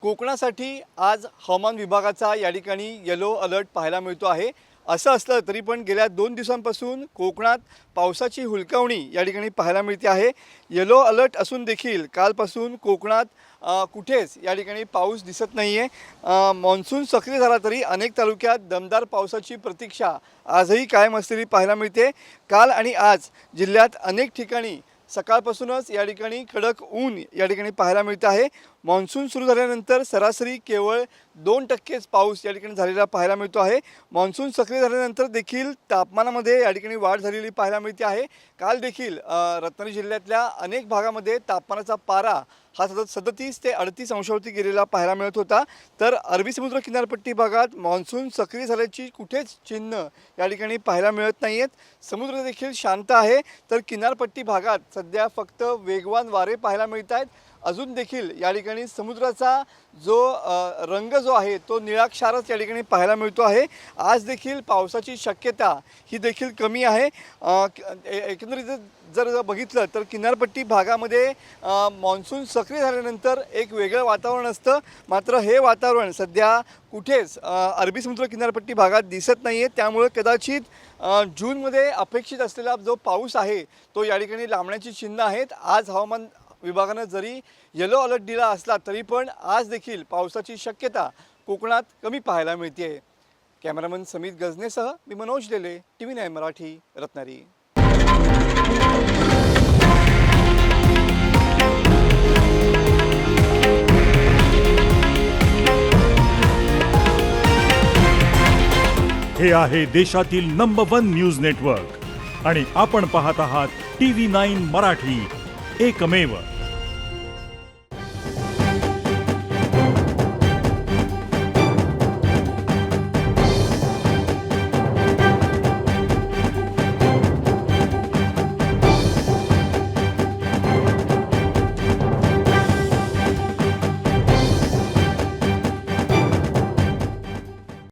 कोकणासाठी आज हवामान विभागाचा या ठिकाणी येलो अलर्ट पाहायला मिळतो आहे। असं असलं तरी पण गेल्या 2 दिवसांपासून कोकणात पावसाची हुलकावणी या ठिकाणी पाहायला मिळते आहे। येलो अलर्ट असून देखील कालपासून कोकणात कुठेच या ठिकाणी पाऊस दिसत नाही आहे। मान्सून सक्रिय झाला तरी अनेक तालुक्यात दमदार पावसाची प्रतीक्षा आजही कायम असलेली पाहायला मिळते। काल आणि आज जिल्ह्यात अनेक ठिकाणी सकाळपासूनच या ठिकाणी कडक ऊन या ठिकाणी पाहायला मिळत आहे। मान्सून सुरू झाल्यानंतर सरासरी केवळ 2% पाऊस या ठिकाणी झालेला पाहायला मिळतो आहे। मान्सून सक्रिय झाल्यानंतर देखील तापमानामध्ये या ठिकाणी वाढ झालेली पाहायला मिळते आहे। काल देखील रत्नागिरी जिल्ह्यातल्या अनेक भागामध्ये तापमानाचा पारा हा 37 ते 38 अंशावरती गेलेला पाहायला मिळत होता। तर अरबी समुद्र किनारपट्टी भागात मान्सून सक्रिय झाल्याची कुठेच चिन्ह या ठिकाणी पाहायला मिळत नाही आहेत। समुद्र देखील शांत आहे, तर किनारपट्टी भागात सध्या फक्त वेगवान वारे पाहायला मिळत आहेत। अजून देखील या ठिकाणी समुद्राचा जो रंग जो आहे तो निळाक्षारच या ठिकाणी पाहायला मिळतो आहे। आज देखील पावसाची शक्यता ही देखील कमी आहे। एकंदरीत जर बघितलं तर किनारपट्टी भागामध्ये मान्सून सक्रिय झाल्यानंतर एक वेगळं वातावरण असतं, मात्र हे वातावरण सध्या कुठेच अरबी समुद्र किनारपट्टी भागात दिसत नाही आहे। त्यामुळे कदाचित जूनमध्ये अपेक्षित असलेला जो पाऊस आहे तो या ठिकाणी लांबण्याची चिन्ह आहेत। आज हवामान विभागाने जरी येलो अलर्ट दिला असला तरी पण आज देखील पावसाची शक्यता कोकणात कमी पाहायला मिळते। कॅमेरामन समीत गजनेसह मी मनोज लेले, TV9 मराठी, रत्नागिरी। हे आहे देशातील नंबर 1 न्यूज नेटवर्क आणि आपण पाहत आहात TV9 मराठी, एकमेव।